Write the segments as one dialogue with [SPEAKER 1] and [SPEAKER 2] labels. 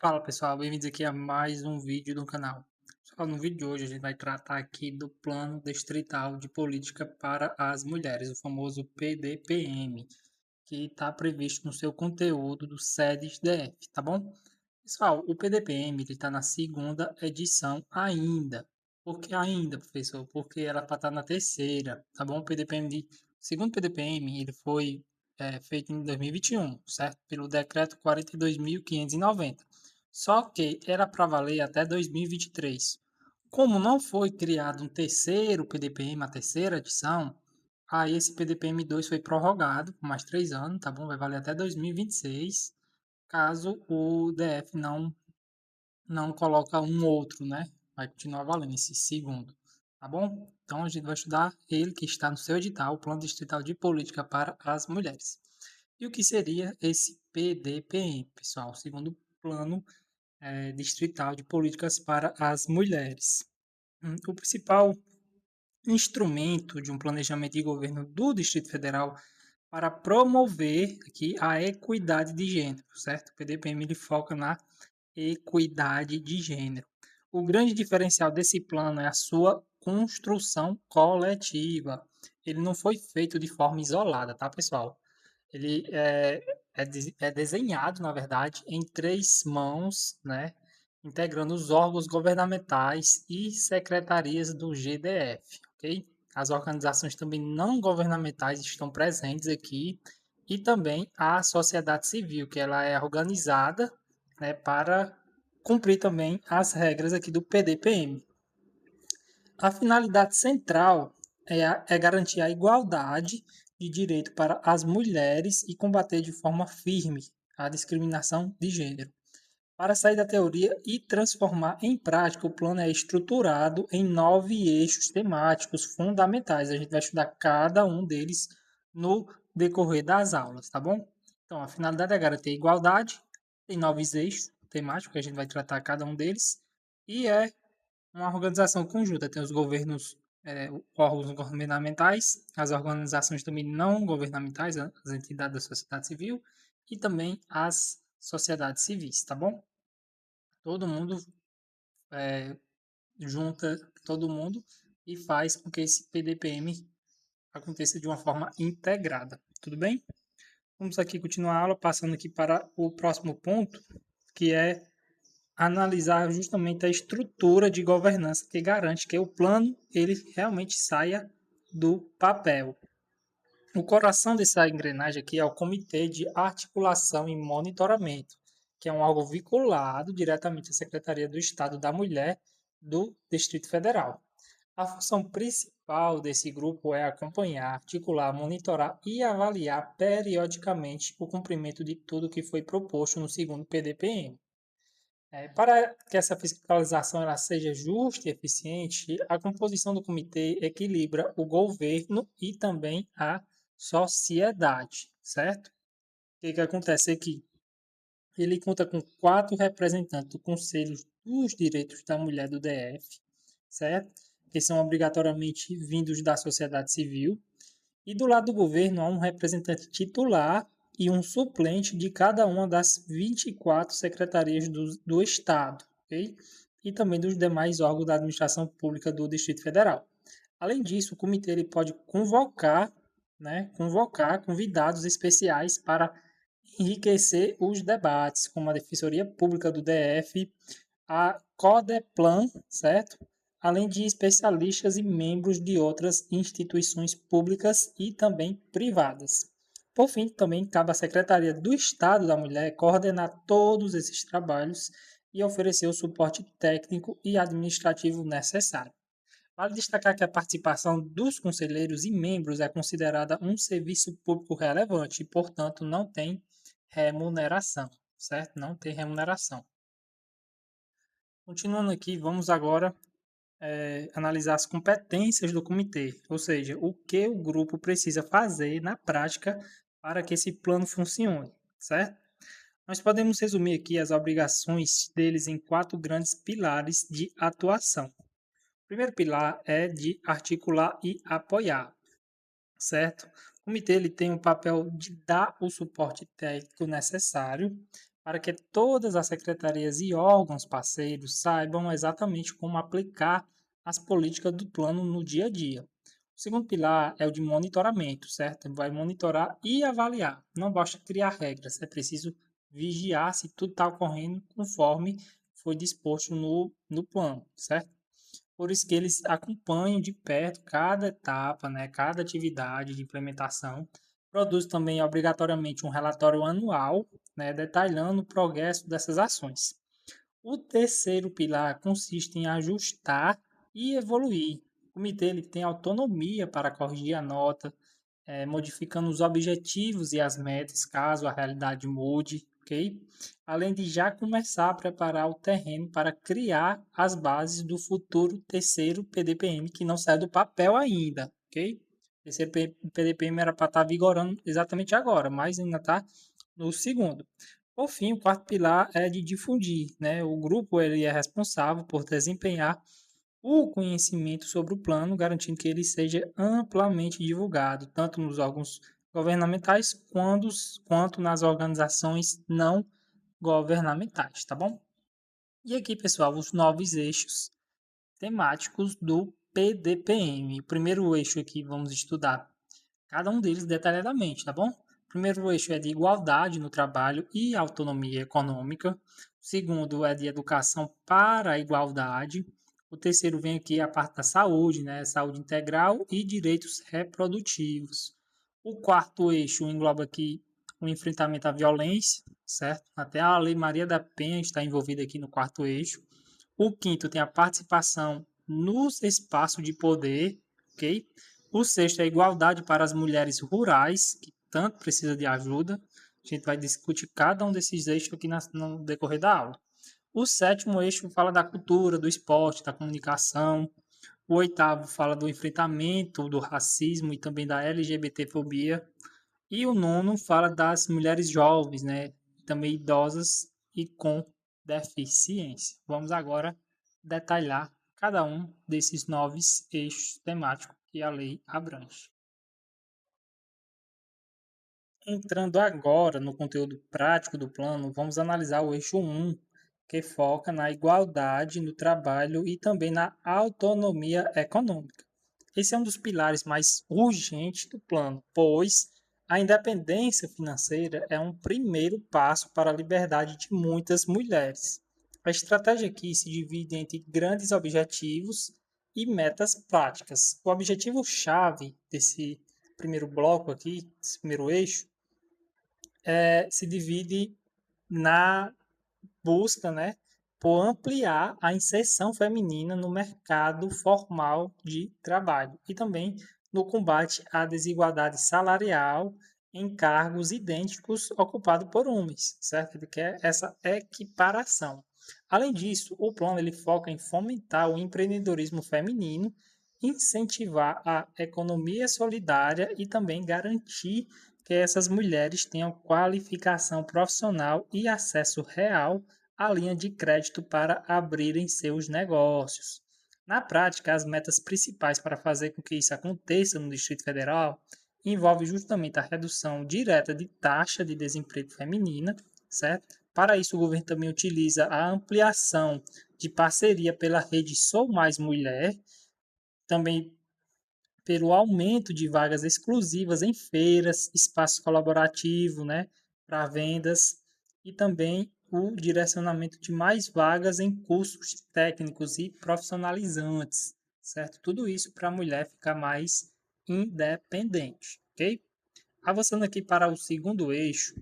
[SPEAKER 1] Fala pessoal, bem-vindos aqui a mais um vídeo do canal. Pessoal, no vídeo de hoje a gente vai tratar aqui do Plano Distrital de Política para as Mulheres, o famoso PDPM, que está previsto no seu conteúdo do SEDES-DF, tá bom? Pessoal, o PDPM está na segunda edição ainda. Por que ainda, professor? Porque era para estar na terceira, tá bom? O segundo PDPM ele foi feito em 2021, certo? Pelo decreto 42.590. Só que era para valer até 2023. Como não foi criado um terceiro PDPM, a terceira edição, aí esse PDPM 2 foi prorrogado por mais 3 anos, tá bom? Vai valer até 2026, caso o DF não coloca um outro, né? Vai continuar valendo esse segundo, tá bom? Então a gente vai estudar ele que está no seu edital, o Plano Distrital de Política para as Mulheres. E o que seria esse PDPM, pessoal? Segundo Plano Distrital de Políticas para as Mulheres. O principal instrumento de um planejamento de governo do Distrito Federal para promover aqui a equidade de gênero, certo? O PDPM ele foca na equidade de gênero. O grande diferencial desse plano é a sua construção coletiva. Ele não foi feito de forma isolada, tá, pessoal? Ele é desenhado, na verdade, em três mãos, né? Integrando os órgãos governamentais e secretarias do GDF, ok? As organizações também não governamentais estão presentes aqui e também a sociedade civil, que ela é organizada, né, para cumprir também as regras aqui do PDPM. A finalidade central é garantir a igualdade de direito para as mulheres e combater de forma firme a discriminação de gênero. Para sair da teoria e transformar em prática, o plano é estruturado em 9 eixos temáticos fundamentais. A gente vai estudar cada um deles no decorrer das aulas, tá bom? Então, a finalidade é garantir a igualdade, tem 9 eixos temáticos, que a gente vai tratar cada um deles, e é uma organização conjunta, tem os governos, órgãos governamentais, as organizações também não governamentais, as entidades da sociedade civil e também as sociedades civis, tá bom? Todo mundo junta todo mundo e faz com que esse PDPM aconteça de uma forma integrada, tudo bem? Vamos aqui continuar a aula, passando aqui para o próximo ponto, que é analisar justamente a estrutura de governança que garante que o plano ele realmente saia do papel. O coração dessa engrenagem aqui é o Comitê de Articulação e Monitoramento, que é um órgão vinculado diretamente à Secretaria do Estado da Mulher do Distrito Federal. A função principal desse grupo é acompanhar, articular, monitorar e avaliar periodicamente o cumprimento de tudo que foi proposto no segundo PDPM. Para que essa fiscalização ela seja justa e eficiente, a composição do comitê equilibra o governo e também a sociedade, certo? O que acontece aqui? Ele conta com 4 representantes do Conselho dos Direitos da Mulher do DF, certo? Que são obrigatoriamente vindos da sociedade civil. E do lado do governo há um representante titular e um suplente de cada uma das 24 secretarias do Estado, ok? E também dos demais órgãos da administração pública do Distrito Federal. Além disso, o comitê ele pode convocar convidados especiais para enriquecer os debates, como a Defensoria Pública do DF, a CODEPLAN, certo? Além de especialistas e membros de outras instituições públicas e também privadas. Por fim, também cabe à Secretaria do Estado da Mulher coordenar todos esses trabalhos e oferecer o suporte técnico e administrativo necessário. Vale destacar que a participação dos conselheiros e membros é considerada um serviço público relevante e, portanto, não tem remuneração, certo? Não tem remuneração. Continuando aqui, vamos agora analisar as competências do comitê, ou seja, o que o grupo precisa fazer na prática para que esse plano funcione, certo? Nós podemos resumir aqui as obrigações deles em 4 grandes pilares de atuação. O primeiro pilar é de articular e apoiar, certo? O comitê ele tem o papel de dar o suporte técnico necessário para que todas as secretarias e órgãos parceiros saibam exatamente como aplicar as políticas do plano no dia a dia. O segundo pilar é o de monitoramento, certo? Vai monitorar e avaliar. Não basta criar regras, é preciso vigiar se tudo está ocorrendo conforme foi disposto no plano, certo? Por isso que eles acompanham de perto cada etapa, né, cada atividade de implementação. Produz também obrigatoriamente um relatório anual, né, detalhando o progresso dessas ações. O terceiro pilar consiste em ajustar e evoluir. O comitê ele tem autonomia para corrigir a nota, modificando os objetivos e as metas, caso a realidade mude, ok? Além de já começar a preparar o terreno para criar as bases do futuro terceiro PDPM, que não sai do papel ainda, ok? O terceiro PDPM era para estar vigorando exatamente agora, mas ainda está no segundo. Por fim, o quarto pilar é de difundir, né? O grupo ele é responsável por desempenhar o conhecimento sobre o plano, garantindo que ele seja amplamente divulgado, tanto nos órgãos governamentais quanto nas organizações não governamentais, tá bom? E aqui, pessoal, os novos eixos temáticos do PDPM. O primeiro eixo aqui vamos estudar cada um deles detalhadamente, tá bom? O primeiro eixo é de igualdade no trabalho e autonomia econômica. O segundo é de educação para a igualdade. O terceiro vem aqui a parte da saúde, né? Saúde integral e direitos reprodutivos. O quarto eixo engloba aqui o enfrentamento à violência, certo? Até a Lei Maria da Penha está envolvida aqui no quarto eixo. O quinto tem a participação nos espaços de poder, ok? O sexto é a igualdade para as mulheres rurais, que tanto precisa de ajuda. A gente vai discutir cada um desses eixos aqui no decorrer da aula. O sétimo eixo fala da cultura, do esporte, da comunicação. O oitavo fala do enfrentamento do racismo e também da LGBTfobia. E o nono fala das mulheres jovens, né? Também idosas e com deficiência. Vamos agora detalhar cada um desses 9 eixos temáticos que a lei abrange. Entrando agora no conteúdo prático do plano, vamos analisar o eixo 1, que foca na igualdade no trabalho e também na autonomia econômica. Esse é um dos pilares mais urgentes do plano, pois a independência financeira é um primeiro passo para a liberdade de muitas mulheres. A estratégia aqui se divide entre grandes objetivos e metas práticas. O objetivo-chave desse primeiro bloco aqui, desse primeiro eixo, se divide na busca, né, por ampliar a inserção feminina no mercado formal de trabalho e também no combate à desigualdade salarial em cargos idênticos ocupados por homens, certo? Ele quer essa equiparação. Além disso, o plano ele foca em fomentar o empreendedorismo feminino, incentivar a economia solidária e também garantir que essas mulheres tenham qualificação profissional e acesso real à linha de crédito para abrirem seus negócios. Na prática, as metas principais para fazer com que isso aconteça no Distrito Federal envolvem justamente a redução direta de taxa de desemprego feminina, certo? Para isso, o governo também utiliza a ampliação de parceria pela rede Sou Mais Mulher, também pelo aumento de vagas exclusivas em feiras, espaço colaborativo, né, para vendas e também o direcionamento de mais vagas em cursos técnicos e profissionalizantes, certo? Tudo isso para a mulher ficar mais independente, ok? Avançando aqui para o segundo eixo,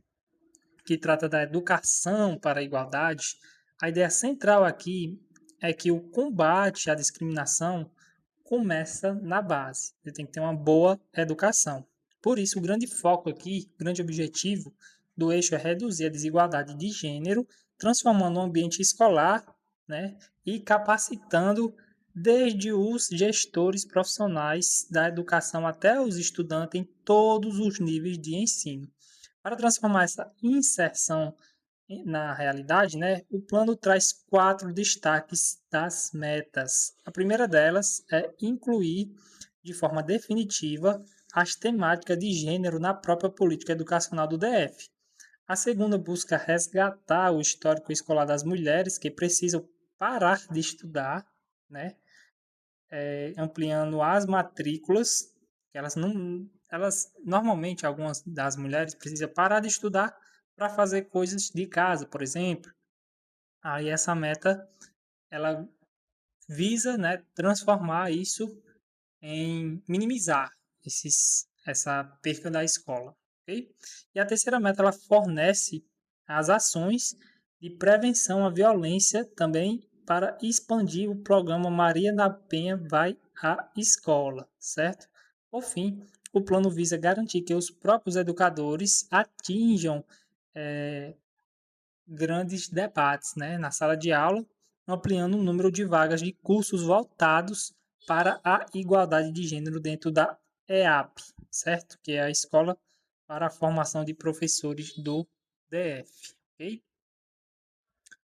[SPEAKER 1] que trata da educação para a igualdade, a ideia central aqui é que o combate à discriminação começa na base. Você tem que ter uma boa educação. Por isso, o grande foco aqui, o grande objetivo do eixo é reduzir a desigualdade de gênero, transformando o ambiente escolar, né, e capacitando desde os gestores profissionais da educação até os estudantes em todos os níveis de ensino. Para transformar essa inserção na realidade, né, o plano traz 4 destaques das metas. A primeira delas é incluir de forma definitiva as temáticas de gênero na própria política educacional do DF. A segunda busca resgatar o histórico escolar das mulheres que precisam parar de estudar, né? Ampliando as matrículas, que elas normalmente algumas das mulheres precisam parar de estudar para fazer coisas de casa, por exemplo. Aí essa meta ela visa, né, transformar isso em minimizar essa perca da escola, ok? E a terceira meta ela fornece as ações de prevenção à violência também para expandir o programa Maria da Penha vai à escola, certo? Por fim, o plano visa garantir que os próprios educadores atinjam eh, grandes debates, né, na sala de aula, ampliando o número de vagas de cursos voltados para a igualdade de gênero dentro da EAP, certo? Que é a Escola para a Formação de Professores do DF, ok?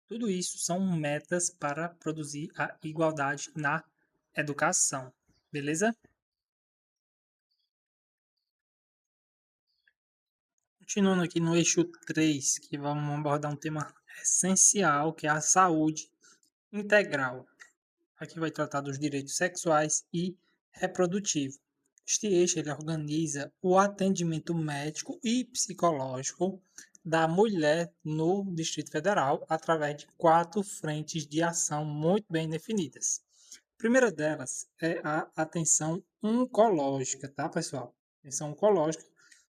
[SPEAKER 1] Tudo isso são metas para produzir a igualdade na educação, beleza? Continuando aqui no eixo 3, que vamos abordar um tema essencial, que é a saúde integral. Aqui vai tratar dos direitos sexuais e reprodutivos. Este eixo ele organiza o atendimento médico e psicológico da mulher no Distrito Federal através de 4 frentes de ação muito bem definidas. A primeira delas é a atenção oncológica, tá, pessoal? Atenção oncológica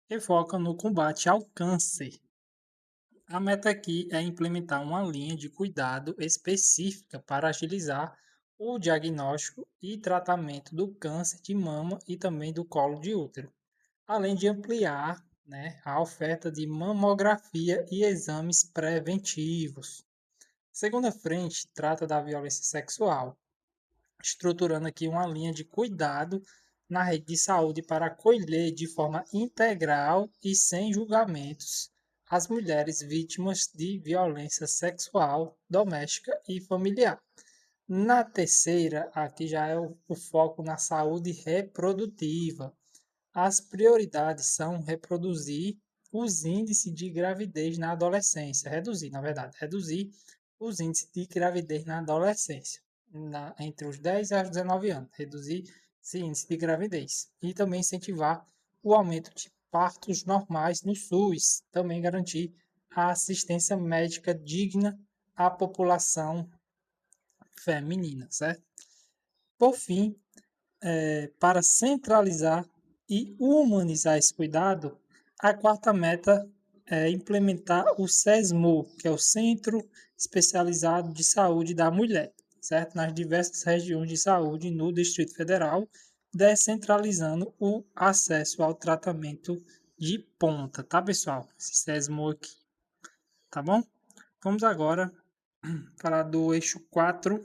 [SPEAKER 1] que foca no combate ao câncer. A meta aqui é implementar uma linha de cuidado específica para agilizar o diagnóstico e tratamento do câncer de mama e também do colo de útero, além de ampliar, né, a oferta de mamografia e exames preventivos. A segunda frente trata da violência sexual, estruturando aqui uma linha de cuidado na rede de saúde para acolher de forma integral e sem julgamentos as mulheres vítimas de violência sexual, doméstica e familiar. Na terceira, aqui já é o foco na saúde reprodutiva. As prioridades são reproduzir os índices de gravidez na adolescência, reduzir, na verdade, reduzir os índices de gravidez na adolescência, entre os 10 e os 19 anos, reduzir esse índice de gravidez. E também incentivar o aumento de partos normais no SUS, também garantir a assistência médica digna à população feminina, certo? Por fim, para centralizar e humanizar esse cuidado, a quarta meta é implementar o SESMU, que é o Centro Especializado de Saúde da Mulher, certo? Nas diversas regiões de saúde no Distrito Federal, descentralizando o acesso ao tratamento de ponta, tá, pessoal? Esse SESMU aqui, tá bom? Vamos agora falar do eixo 4,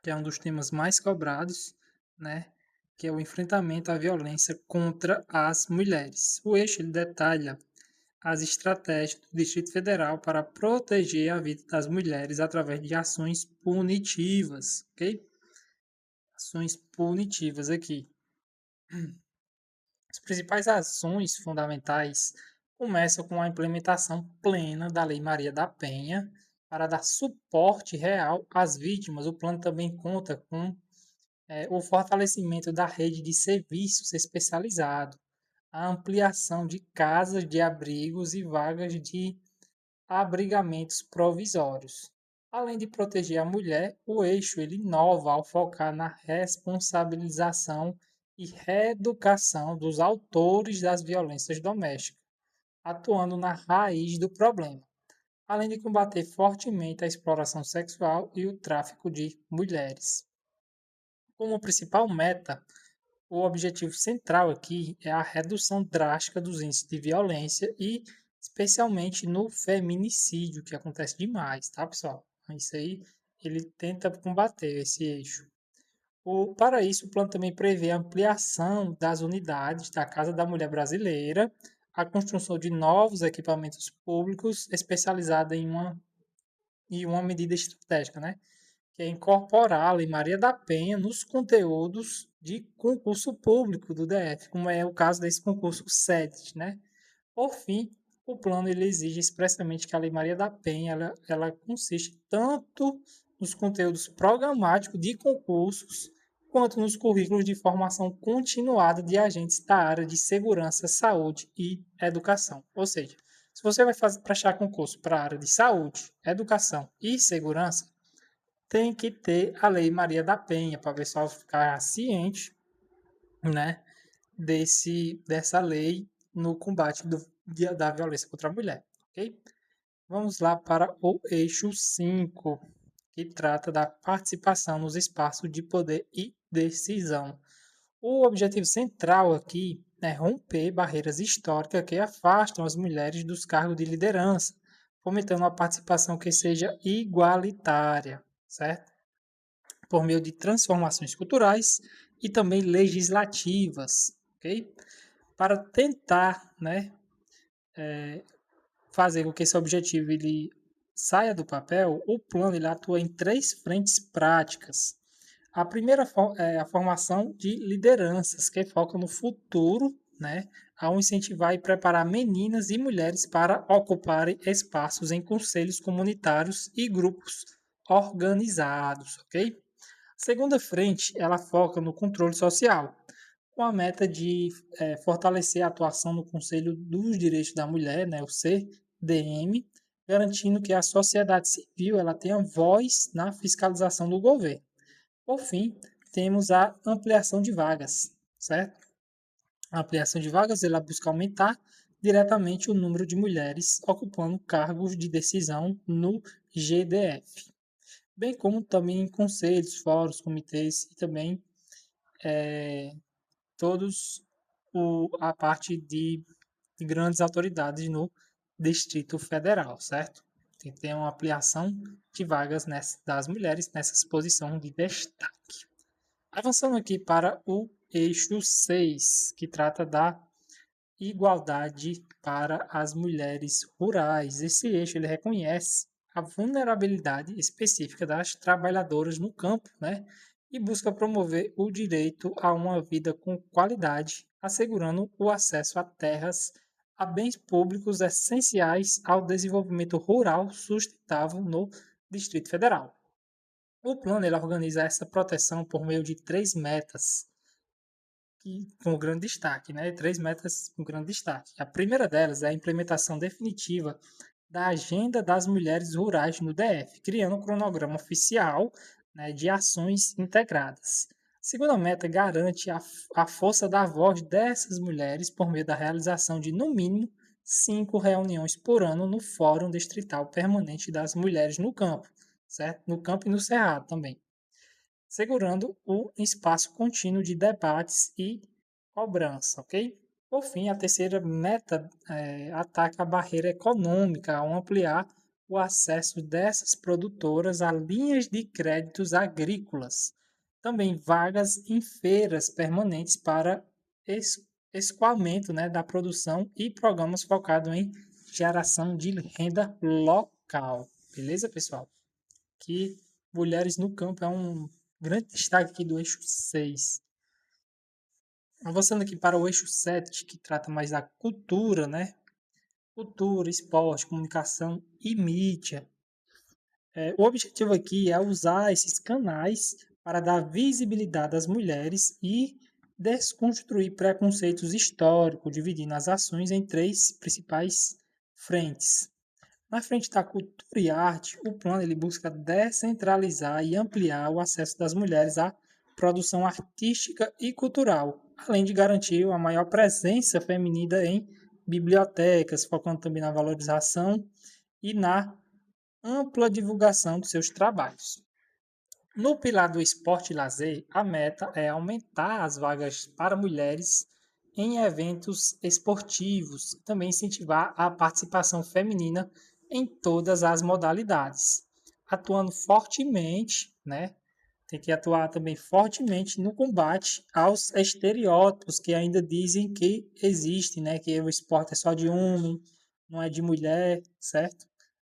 [SPEAKER 1] que é um dos temas mais cobrados, né? Que é o enfrentamento à violência contra as mulheres. O eixo ele detalha as estratégias do Distrito Federal para proteger a vida das mulheres através de ações punitivas, ok? Ações punitivas aqui. As principais ações fundamentais começam com a implementação plena da Lei Maria da Penha para dar suporte real às vítimas. O plano também conta com o fortalecimento da rede de serviços especializados, a ampliação de casas de abrigos e vagas de abrigamentos provisórios. Além de proteger a mulher, o eixo ele inova ao focar na responsabilização e reeducação dos autores das violências domésticas, atuando na raiz do problema, além de combater fortemente a exploração sexual e o tráfico de mulheres. Como principal meta, o objetivo central aqui é a redução drástica dos índices de violência e especialmente no feminicídio, que acontece demais, tá, pessoal? Isso aí ele tenta combater esse eixo. Para isso, o plano também prevê a ampliação das unidades da Casa da Mulher Brasileira, a construção de novos equipamentos públicos especializados em uma medida estratégica, né? Que é incorporar a Lei Maria da Penha nos conteúdos de concurso público do DF, como é o caso desse concurso SET, né? Por fim, O plano ele exige expressamente que a Lei Maria da Penha ela consiste tanto nos conteúdos programáticos de concursos quanto nos currículos de formação continuada de agentes da área de segurança, saúde e educação. Ou seja, se você vai prestar concurso para a área de saúde, educação e segurança, tem que ter a Lei Maria da Penha para o pessoal ficar ciente, né, dessa lei no combate da violência contra a mulher, ok? Vamos lá para o eixo 5, que trata da participação nos espaços de poder e decisão. O objetivo central aqui é romper barreiras históricas que afastam as mulheres dos cargos de liderança, fomentando uma participação que seja igualitária, certo? Por meio de transformações culturais e também legislativas, ok? Para tentar, né, fazer com que esse objetivo ele saia do papel, o plano ele atua em três frentes práticas. A primeira é a formação de lideranças, que foca no futuro, né, ao incentivar e preparar meninas e mulheres para ocuparem espaços em conselhos comunitários e grupos organizados, ok? A segunda frente, ela foca no controle social, com a meta de fortalecer a atuação no Conselho dos Direitos da Mulher, né, o CDM, garantindo que a sociedade civil ela tenha voz na fiscalização do governo. Por fim, temos a ampliação de vagas, certo? A ampliação de vagas ela busca aumentar diretamente o número de mulheres ocupando cargos de decisão no GDF, bem como também em conselhos, fóruns, comitês e também todos a parte de grandes autoridades no Distrito Federal, certo? Tem que ter uma ampliação de vagas das mulheres nessa posição de destaque. Avançando aqui para o eixo 6, que trata da igualdade para as mulheres rurais. Esse eixo ele reconhece a vulnerabilidade específica das trabalhadoras no campo, né? E busca promover o direito a uma vida com qualidade, assegurando o acesso a terras, a bens públicos essenciais ao desenvolvimento rural sustentável no Distrito Federal. O plano ele organiza essa proteção por meio de três metas, com grande destaque, né? Três metas com grande destaque. A primeira delas é a implementação definitiva da Agenda das Mulheres Rurais no DF, criando um cronograma oficial, né, de ações integradas. A segunda meta garante a força da voz dessas mulheres por meio da realização de, no mínimo, 5 reuniões por ano no Fórum Distrital Permanente das Mulheres no Campo, certo? No campo e no Cerrado também, segurando o espaço contínuo de debates e cobrança, ok? Por fim, a terceira meta ataca a barreira econômica ao ampliar o acesso dessas produtoras a linhas de créditos agrícolas. Também vagas em feiras permanentes para escoamento, né, da produção e programas focados em geração de renda local. Beleza, pessoal? Que mulheres no campo é um grande destaque aqui do eixo 6. Avançando aqui para o eixo 7, que trata mais da cultura, né? Cultura, esporte, comunicação e mídia. O objetivo aqui é usar esses canais para dar visibilidade às mulheres e desconstruir preconceitos históricos, dividindo as ações em três principais frentes. Na frente da cultura e arte, o plano ele busca descentralizar e ampliar o acesso das mulheres à produção artística e cultural, além de garantir a maior presença feminina em bibliotecas, focando também na valorização e na ampla divulgação dos seus trabalhos. No pilar do esporte e lazer, a meta é aumentar as vagas para mulheres em eventos esportivos, também incentivar a participação feminina em todas as modalidades, atuando fortemente, né? Tem que atuar também fortemente no combate aos estereótipos que ainda dizem que existem, né? Que o esporte é só de homem, não é de mulher, certo?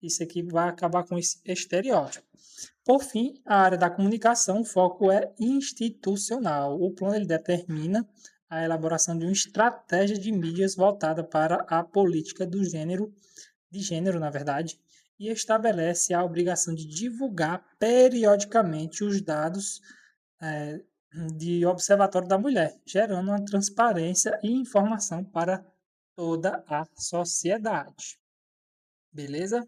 [SPEAKER 1] Isso aqui vai acabar com esse estereótipo. Por fim, a área da comunicação, o foco é institucional. O plano ele determina a elaboração de uma estratégia de mídias voltada para a política de gênero, na verdade, e estabelece a obrigação de divulgar periodicamente os dados eh, de Observatório da Mulher, gerando uma transparência e informação para toda a sociedade. Beleza?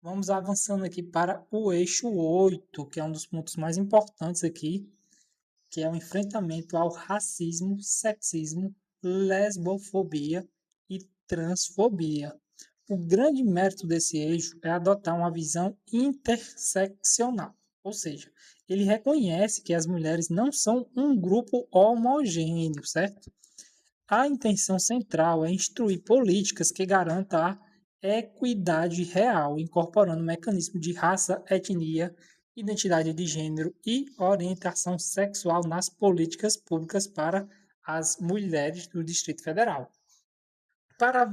[SPEAKER 1] Vamos avançando aqui para o eixo 8, que é um dos pontos mais importantes aqui, que é o enfrentamento ao racismo, sexismo, lesbofobia e transfobia. O grande mérito desse eixo é adotar uma visão interseccional, ou seja, ele reconhece que as mulheres não são um grupo homogêneo, certo? A intenção central é instruir políticas que garantam a equidade real, incorporando mecanismos de raça, etnia, identidade de gênero e orientação sexual nas políticas públicas para as mulheres do Distrito Federal. Para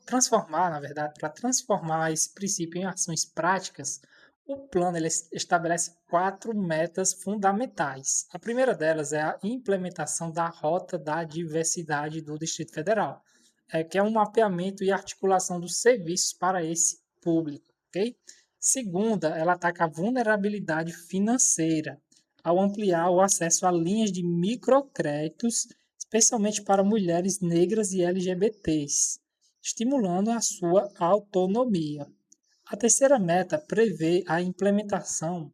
[SPEAKER 1] transformar, na verdade, para transformar esse princípio em ações práticas, o plano ele estabelece 4 metas fundamentais. A primeira delas é a implementação da Rota da Diversidade do Distrito Federal, que é um mapeamento e articulação dos serviços para esse público. Okay? Segunda, ela ataca a vulnerabilidade financeira, ao ampliar o acesso a linhas de microcréditos, especialmente para mulheres negras e LGBTs, estimulando a sua autonomia. A terceira meta prevê a implementação,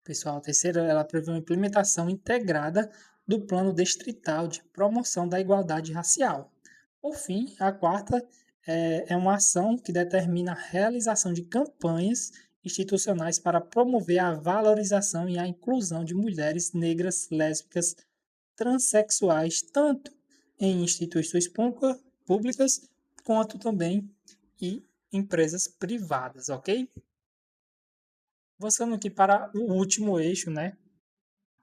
[SPEAKER 1] pessoal, a terceira ela prevê uma implementação integrada do plano distrital de promoção da igualdade racial. Por fim, a quarta é uma ação que determina a realização de campanhas institucionais para promover a valorização e a inclusão de mulheres negras, lésbicas, transexuais, tanto em instituições públicas quanto também em empresas privadas, ok? Avançando aqui para o último eixo, né?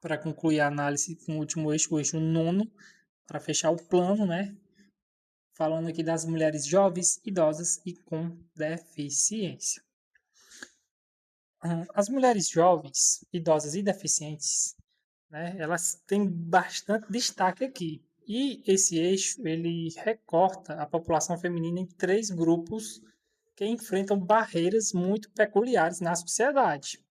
[SPEAKER 1] Para concluir a análise com o último eixo, o eixo nono, para fechar o plano, né? Falando aqui das mulheres jovens, idosas e com deficiência. As mulheres jovens, idosas e deficientes, né? Elas têm bastante destaque aqui. E esse eixo, ele recorta a população feminina em 3 grupos que enfrentam barreiras muito peculiares na sociedade.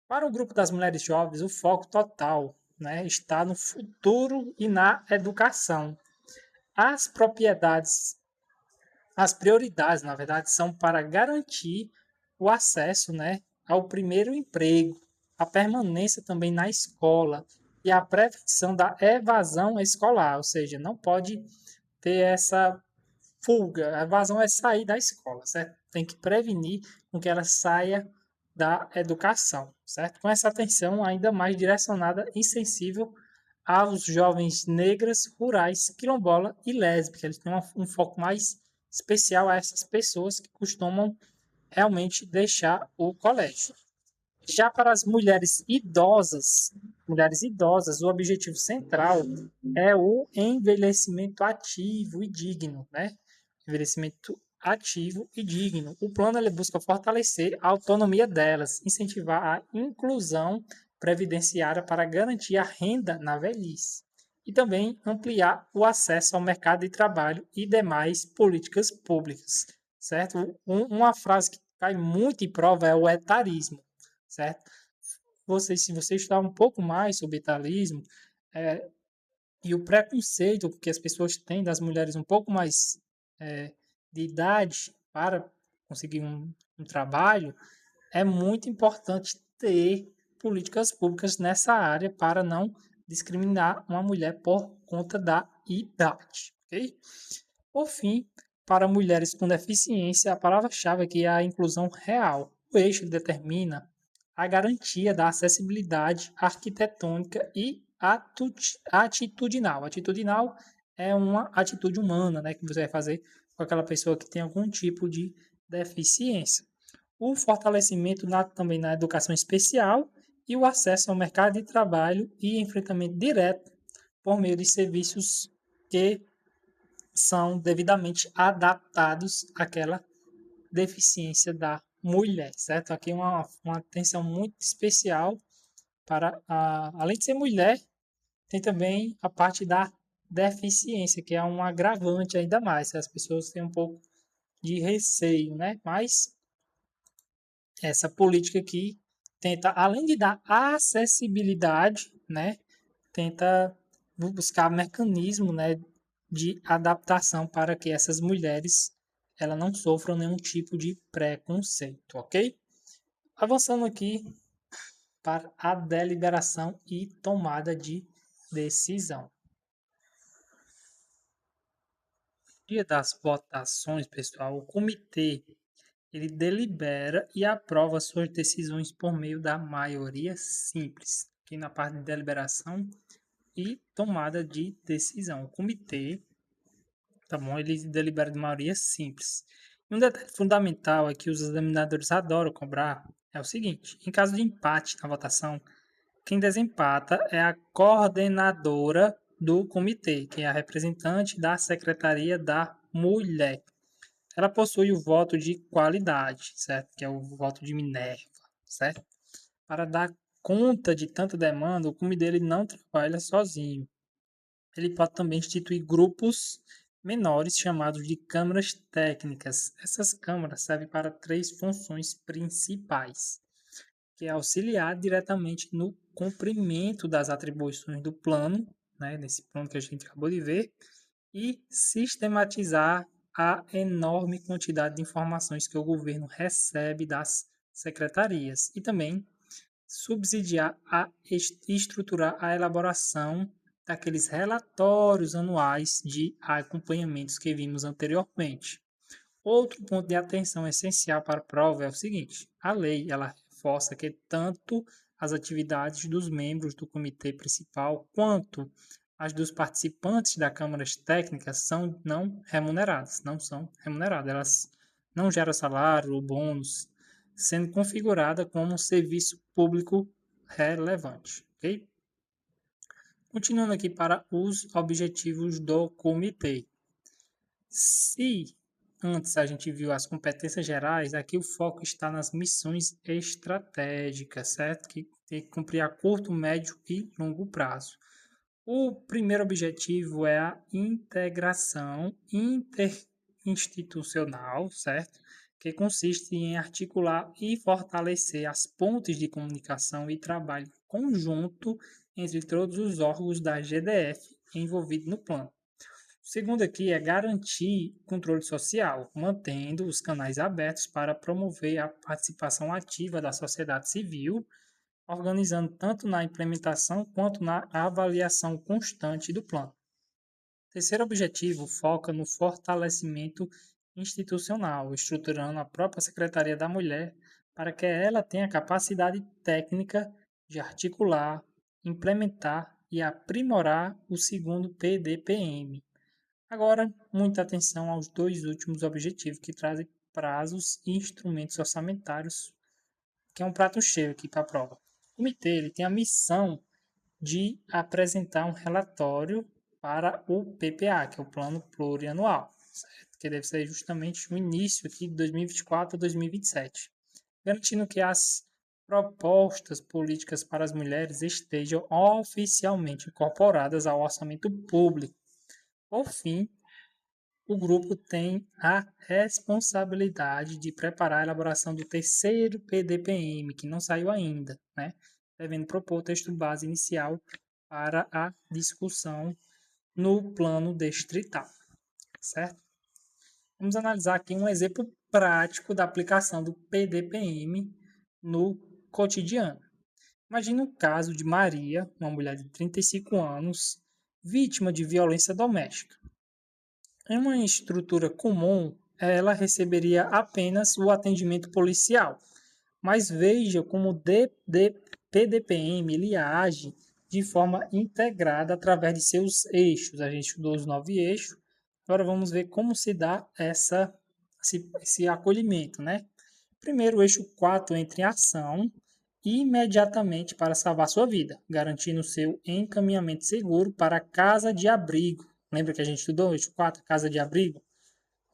[SPEAKER 1] Para o grupo das mulheres jovens, o foco total, né, está no futuro e na educação. As propriedades, as prioridades, na verdade, são para garantir o acesso, né, ao primeiro emprego, a permanência também na escola e a prevenção da evasão escolar, ou seja, não pode ter essa fuga. A evasão é sair da escola, certo? Tem que prevenir com que ela saia da educação, certo? Com essa atenção ainda mais direcionada e sensível aos jovens negras, rurais, quilombola e lésbicas. Eles têm um foco mais especial a essas pessoas que costumam realmente deixar o colégio. Já para as mulheres idosas, o objetivo central é o envelhecimento ativo e digno, né? Envelhecimento ativo e digno. O plano ele busca fortalecer a autonomia delas, incentivar a inclusão previdenciária para garantir a renda na velhice e também ampliar o acesso ao mercado de trabalho e demais políticas públicas, certo? Uma frase que cai muito em prova é o etarismo, certo? Se você estudar um pouco mais sobre etarismo e o preconceito que as pessoas têm das mulheres um pouco mais de idade para conseguir um trabalho, é muito importante ter políticas públicas nessa área para não discriminar uma mulher por conta da idade, ok? Por fim, para mulheres com deficiência, a palavra-chave aqui é a inclusão real. O eixo determina a garantia da acessibilidade arquitetônica e atitudinal. Atitudinal é uma atitude humana, né, que você vai fazer com aquela pessoa que tem algum tipo de deficiência. O fortalecimento também na educação especial e o acesso ao mercado de trabalho e enfrentamento direto por meio de serviços que são devidamente adaptados àquela deficiência da mulher, certo? Aqui uma atenção muito especial para, além de ser mulher, tem também a parte da deficiência, que é um agravante ainda mais. As pessoas têm um pouco de receio, né? Mas essa política aqui tenta, além de dar acessibilidade, né? Tenta buscar mecanismo, né? De adaptação para que essas mulheres ela não sofram nenhum tipo de preconceito, ok? Avançando aqui para a deliberação e tomada de decisão. No dia das votações, pessoal, o comitê ele delibera e aprova suas decisões por meio da maioria simples, aqui na parte de deliberação e tomada de decisão. O comitê, tá bom, ele delibera de maioria simples. E um detalhe fundamental é que os examinadores adoram cobrar é o seguinte: em caso de empate na votação, quem desempata é a coordenadora do comitê, que é a representante da Secretaria da Mulher. Ela possui o voto de qualidade, certo? Que é o voto de Minerva, certo? Para dar conta de tanta demanda, o comitê dele não trabalha sozinho. Ele pode também instituir grupos menores chamados de câmaras técnicas. Essas câmaras servem para três funções principais, que é auxiliar diretamente no cumprimento das atribuições do plano, né, nesse plano que a gente acabou de ver, e sistematizar a enorme quantidade de informações que o governo recebe das secretarias e também subsidiar e estruturar a elaboração daqueles relatórios anuais de acompanhamentos que vimos anteriormente. Outro ponto de atenção essencial para a prova é o seguinte: a lei ela reforça que tanto as atividades dos membros do comitê principal quanto as dos participantes das câmaras técnicas são não remuneradas, não são remuneradas, elas não geram salário ou bônus, sendo configurada como um serviço público relevante, ok? Continuando aqui para os objetivos do comitê. Se antes a gente viu as competências gerais, aqui o foco está nas missões estratégicas, certo? Que tem que cumprir a curto, médio e longo prazo. O primeiro objetivo é a integração interinstitucional, certo? Que consiste em articular e fortalecer as pontes de comunicação e trabalho conjunto entre todos os órgãos da GDF envolvidos no plano. O segundo aqui é garantir controle social, mantendo os canais abertos para promover a participação ativa da sociedade civil, organizando tanto na implementação quanto na avaliação constante do plano. O terceiro objetivo foca no fortalecimento institucional, estruturando a própria Secretaria da Mulher para que ela tenha capacidade técnica de articular, implementar e aprimorar o segundo PDPM. Agora, muita atenção aos dois últimos objetivos que trazem prazos e instrumentos orçamentários, que é um prato cheio aqui para a prova. O comitê ele tem a missão de apresentar um relatório para o PPA, que é o Plano Plurianual, certo? Que deve ser justamente o início aqui de 2024 a 2027, garantindo que as propostas políticas para as mulheres estejam oficialmente incorporadas ao orçamento público. Por fim, o grupo tem a responsabilidade de preparar a elaboração do terceiro PDPM, que não saiu ainda, né? Devendo propor o texto base inicial para a discussão no plano distrital, certo? Vamos analisar aqui um exemplo prático da aplicação do PDPM no cotidiano. Imagine o caso de Maria, uma mulher de 35 anos, vítima de violência doméstica. Em uma estrutura comum, ela receberia apenas o atendimento policial, mas veja como o PDPM ele age de forma integrada através de seus eixos. A gente estudou os 9 eixos, agora vamos ver como se dá esse acolhimento, né? Primeiro, o eixo 4 entra em ação imediatamente para salvar sua vida, garantindo seu encaminhamento seguro para a casa de abrigo. Lembra que a gente estudou o eixo 4, casa de abrigo?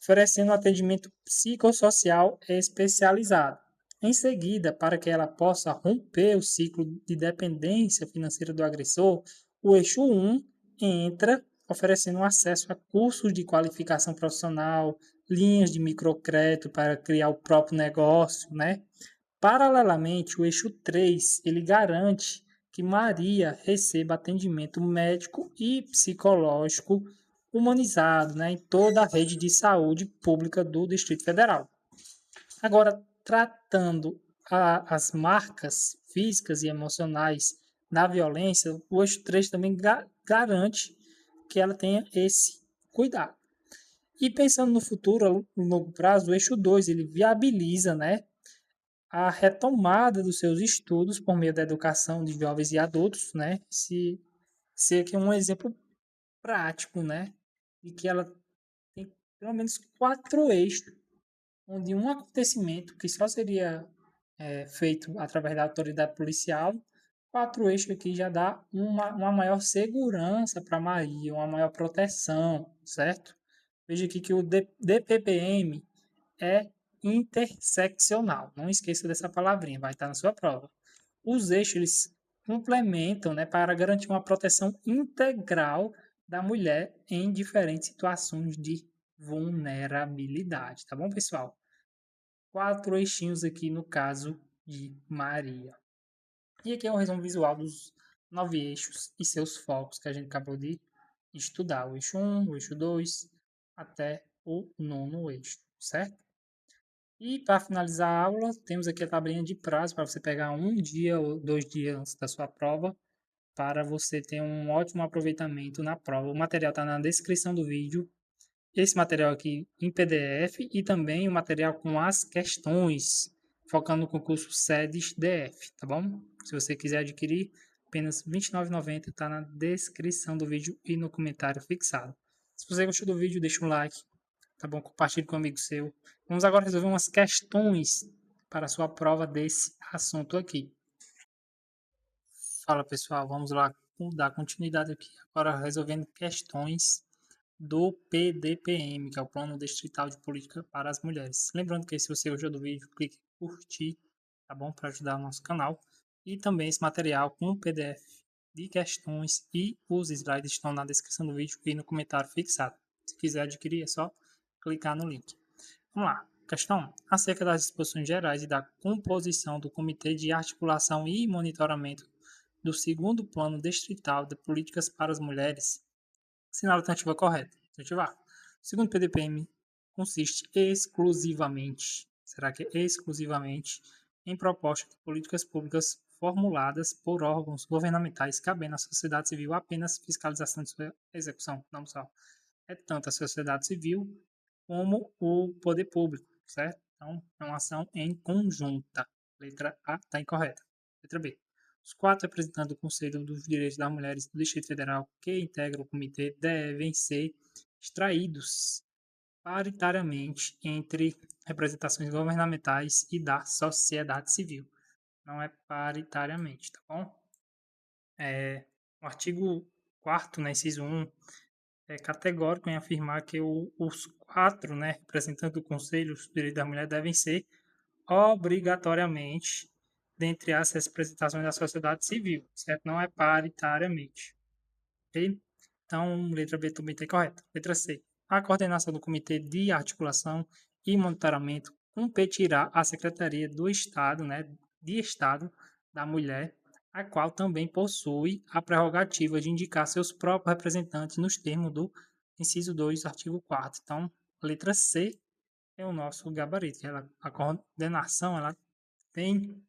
[SPEAKER 1] Oferecendo atendimento psicossocial especializado. Em seguida, para que ela possa romper o ciclo de dependência financeira do agressor, o eixo 1 entra oferecendo acesso a cursos de qualificação profissional, linhas de microcrédito para criar o próprio negócio, né? Paralelamente, o eixo 3 ele garante que Maria receba atendimento médico e psicológico humanizado, né, em toda a rede de saúde pública do Distrito Federal. Agora, tratando as marcas físicas e emocionais da violência, o eixo 3 também garante que ela tenha esse cuidado. E pensando no futuro, no longo prazo, o eixo 2 ele viabiliza, né, a retomada dos seus estudos por meio da educação de jovens e adultos, né? Se aqui é um exemplo prático, né? De que ela tem pelo menos 4 eixos, onde um acontecimento que só seria feito através da autoridade policial, 4 eixos aqui já dá uma maior segurança para Maria, uma maior proteção, certo? Veja aqui que o DPPM é interseccional. Não esqueça dessa palavrinha, vai estar na sua prova. Os eixos eles complementam, né, para garantir uma proteção integral da mulher em diferentes situações de vulnerabilidade, tá bom, pessoal? 4 eixinhos aqui no caso de Maria. E aqui é um resumo visual dos 9 eixos e seus focos que a gente acabou de estudar. O eixo 1, o eixo 2, até o 9º eixo, certo? E para finalizar a aula, temos aqui a tabelinha de prazo para você pegar 1 dia ou 2 dias antes da sua prova, para você ter um ótimo aproveitamento na prova. O material está na descrição do vídeo. Esse material aqui em PDF e também o material com as questões, focando no concurso SEDES DF, tá bom? Se você quiser adquirir, apenas R$ 29,90 está na descrição do vídeo e no comentário fixado. Se você gostou do vídeo, deixa um like, tá bom? Compartilhe com um amigo seu. Vamos agora resolver umas questões para a sua prova desse assunto aqui. Fala pessoal, vamos lá dar continuidade aqui. Agora resolvendo questões do PDPM, que é o Plano Distrital de Política para as Mulheres. Lembrando que se você gostou do vídeo, clique em curtir, tá bom? Para ajudar o nosso canal. E também esse material com o PDF de questões e os slides estão na descrição do vídeo e no comentário fixado. Se quiser adquirir, é só clicar no link. Vamos lá. Questão 1. Acerca das disposições gerais e da composição do Comitê de Articulação e Monitoramento do segundo Plano Distrital de Políticas para as Mulheres, assinale a alternativa correta. Alternativa A. O segundo PDPM consiste exclusivamente, será que é exclusivamente, em propostas de políticas públicas formuladas por órgãos governamentais, cabendo à sociedade civil apenas fiscalização de sua execução. Não só. É tanto a sociedade civil como o poder público, certo? Então, é uma ação em conjunta. Letra A está incorreta. Letra B. Os 4 representantes do Conselho dos Direitos das Mulheres do Distrito Federal que integram o comitê devem ser extraídos paritariamente entre representações governamentais e da sociedade civil. Não é paritariamente, tá bom? O artigo 4º, né, inciso 1, é categórico em afirmar que os 4, né, representantes do Conselho dos Direitos da Mulher devem ser obrigatoriamente dentre as representações da sociedade civil, certo? Não é paritariamente. Ok? Então, letra B também está correta. Letra C. A coordenação do Comitê de Articulação e Monitoramento competirá à Secretaria do Estado, né, de Estado da Mulher, a qual também possui a prerrogativa de indicar seus próprios representantes nos termos do inciso 2 artigo 4º. Então, letra C é o nosso gabarito. A coordenação ela tem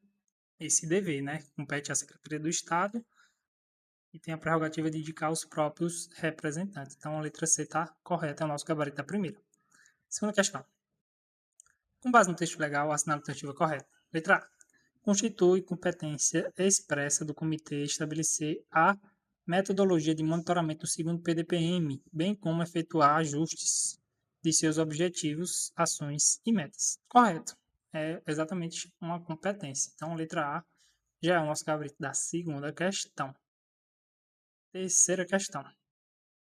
[SPEAKER 1] esse dever, né? Compete à Secretaria do Estado e tem a prerrogativa de indicar os próprios representantes. Então, a letra C está correta, é o nosso gabarito da primeira. Segunda questão. Com base no texto legal, assinale a alternativa correta. Letra A. Constitui competência expressa do comitê estabelecer a metodologia de monitoramento do segundo PDPM, bem como efetuar ajustes de seus objetivos, ações e metas. Correto. É exatamente uma competência. Então, letra A já é o nosso gabarito da segunda questão. Terceira questão.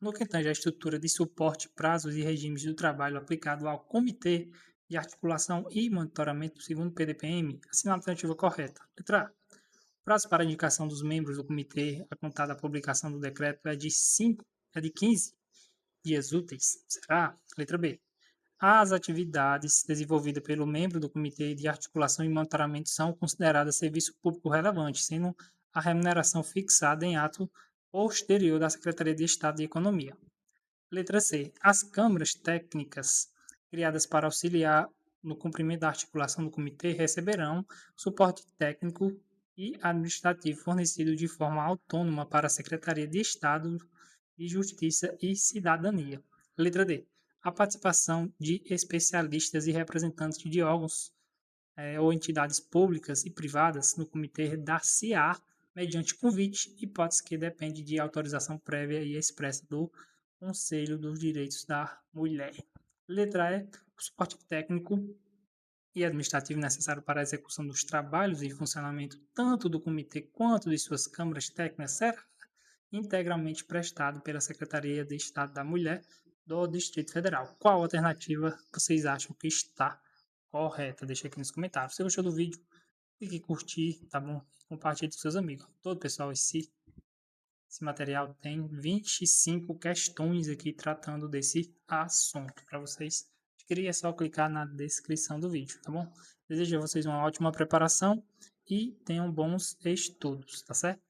[SPEAKER 1] No que tange à estrutura de suporte, prazos e regimes do trabalho aplicado ao Comitê de Articulação e Monitoramento do segundo PDPM, assinale a alternativa correta. Letra A. O prazo para indicação dos membros do comitê, a contar da publicação do decreto, é de 15 dias úteis. Será? Letra B. As atividades desenvolvidas pelo membro do Comitê de Articulação e Monitoramento são consideradas serviço público relevante, sendo a remuneração fixada em ato posterior da Secretaria de Estado de Economia. Letra C. As câmaras técnicas criadas para auxiliar no cumprimento da articulação do comitê receberão suporte técnico e administrativo fornecido de forma autônoma para a Secretaria de Estado de Justiça e Cidadania. Letra D. A participação de especialistas e representantes de órgãos ou entidades públicas e privadas no comitê dar-se-á mediante convite, hipótese que depende de autorização prévia e expressa do Conselho dos Direitos da Mulher. Letra E. O suporte técnico e administrativo necessário para a execução dos trabalhos e funcionamento tanto do comitê quanto de suas câmaras técnicas será integralmente prestado pela Secretaria de Estado da Mulher do Distrito Federal. Qual alternativa vocês acham que está correta? Deixa aqui nos comentários. Se você gostou do vídeo, clique em curtir, tá bom? Compartilhe com seus amigos. Todo pessoal, esse material tem 25 questões aqui tratando desse assunto para vocês. É só clicar na descrição do vídeo, tá bom? Desejo a vocês uma ótima preparação e tenham bons estudos, tá certo?